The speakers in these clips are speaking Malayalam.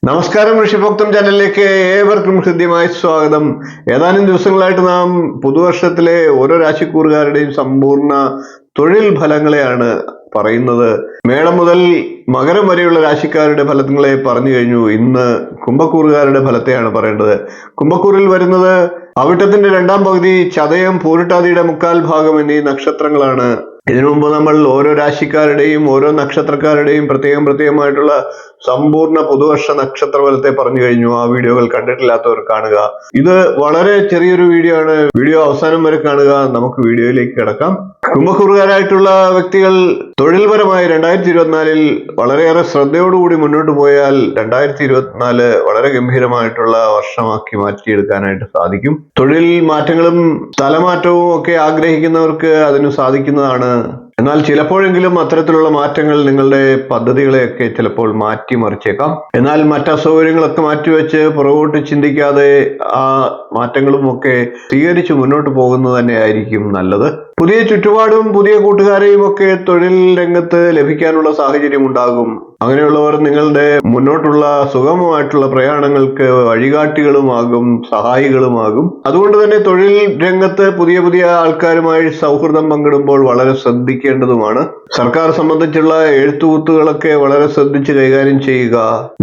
നമസ്കാരം, ഋഷിഭോക്തം ചാനലിലേക്ക് ഏവർക്കും ഹൃദ്യമായ സ്വാഗതം. ഏതാനും ദിവസങ്ങളായിട്ട് നാം പുതുവർഷത്തിലെ ഓരോ രാശിക്കൂറുകാരുടെയും സമ്പൂർണ്ണ തൊഴിൽ ഫലങ്ങളെയാണ് പറയുന്നത്. മേടം മുതൽ മകരം വരെയുള്ള രാശിക്കാരുടെ ഫലങ്ങളെ പറഞ്ഞു കഴിഞ്ഞു. ഇന്ന് കുംഭക്കൂറുകാരുടെ ഫലത്തെയാണ് പറയേണ്ടത്. കുംഭക്കൂറിൽ വരുന്നത് അവിട്ടത്തിന്റെ രണ്ടാം പകുതി, ചതയം, പൂരിട്ടാതിയുടെ മുക്കാൽ ഭാഗം എന്നീ നക്ഷത്രങ്ങളാണ്. ഇതിനു മുമ്പ് നമ്മൾ ഓരോ രാശിക്കാരുടെയും ഓരോ നക്ഷത്രക്കാരുടെയും പ്രത്യേകമായിട്ടുള്ള സമ്പൂർണ്ണ പുതുവർഷ നക്ഷത്ര ഫലത്തെ പറഞ്ഞു കഴിഞ്ഞു. ആ വീഡിയോകൾ കണ്ടിട്ടില്ലാത്തവർ കാണുക. ഇത് വളരെ ചെറിയൊരു വീഡിയോ ആണ്. വീഡിയോ അവസാനം വരെ കാണുക. നമുക്ക് വീഡിയോയിലേക്ക് കിടക്കാം. കുംഭക്കൂറുകാരായിട്ടുള്ള വ്യക്തികൾ തൊഴിൽപരമായി 2024 വളരെയേറെ ശ്രദ്ധയോടുകൂടി മുന്നോട്ട് പോയാൽ 2024 വളരെ ഗംഭീരമായിട്ടുള്ള വർഷമാക്കി മാറ്റിയെടുക്കാനായിട്ട് സാധിക്കും. തൊഴിൽ മാറ്റങ്ങളും സ്ഥലമാറ്റവും ഒക്കെ ആഗ്രഹിക്കുന്നവർക്ക് അതിന് സാധിക്കുന്നതാണ്. എന്നാൽ ചിലപ്പോഴെങ്കിലും അത്തരത്തിലുള്ള മാറ്റങ്ങൾ നിങ്ങളുടെ പദ്ധതികളെയൊക്കെ ചിലപ്പോൾ മാറ്റിമറിച്ചേക്കാം. എന്നാൽ മറ്റ് അസൗകര്യങ്ങളൊക്കെ മാറ്റിവെച്ച് പുറകോട്ട് ചിന്തിക്കാതെ ആ മാറ്റങ്ങളും ഒക്കെ സ്വീകരിച്ച് മുന്നോട്ട് പോകുന്നത് തന്നെയായിരിക്കും നല്ലത്. പുതിയ ചുറ്റുപാടും പുതിയ കൂട്ടുകാരെയും ഒക്കെ തൊഴിൽ രംഗത്ത് ലഭിക്കാനുള്ള സാഹചര്യം ഉണ്ടാകും. അങ്ങനെയുള്ളവർ നിങ്ങളുടെ മുന്നോട്ടുള്ള സുഗമമായിട്ടുള്ള പ്രയാണങ്ങൾക്ക് വഴികാട്ടികളുമാകും, സഹായികളുമാകും. അതുകൊണ്ട് തന്നെ തൊഴിൽ രംഗത്ത് പുതിയ ആൾക്കാരുമായി സൗഹൃദം പങ്കിടുമ്പോൾ വളരെ ശ്രദ്ധിക്കേണ്ടതുമാണ്. സർക്കാർ സംബന്ധിച്ചുള്ള എഴുത്തുകുത്തുകളൊക്കെ വളരെ ശ്രദ്ധിച്ച് കൈകാര്യം ചെയ്യുക.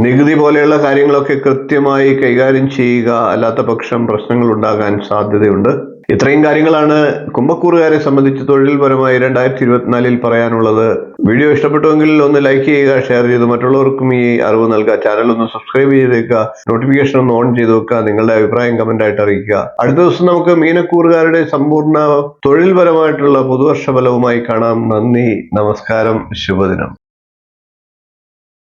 നികുതി പോലെയുള്ള കാര്യങ്ങളൊക്കെ കൃത്യമായി കൈകാര്യം ചെയ്യുക. അല്ലാത്ത പക്ഷം പ്രശ്നങ്ങൾ ഉണ്ടാകാൻ സാധ്യതയുണ്ട്. ഇത്രയും കാര്യങ്ങളാണ് കുംഭക്കൂറുകാരെ സംബന്ധിച്ച് തൊഴിൽപരമായി 2024 പറയാനുള്ളത്. വീഡിയോ ഇഷ്ടപ്പെട്ടുവെങ്കിൽ ഒന്ന് ലൈക്ക് ചെയ്യുക, ഷെയർ ചെയ്ത് മറ്റുള്ളവർക്കും ഈ അറിവ് നൽകുക. ചാനൽ ഒന്ന് സബ്സ്ക്രൈബ് ചെയ്തേക്കുക, നോട്ടിഫിക്കേഷൻ ഒന്ന് ഓൺ ചെയ്ത് വെക്കുക, നിങ്ങളുടെ അഭിപ്രായം കമന്റ് ആയിട്ട് അറിയിക്കുക. അടുത്ത ദിവസം നമുക്ക് മീനക്കൂറുകാരുടെ സമ്പൂർണ്ണ തൊഴിൽപരമായിട്ടുള്ള പുതുവർഷ ഫലവുമായി കാണാം. നന്ദി, നമസ്കാരം, ശുഭദിനം.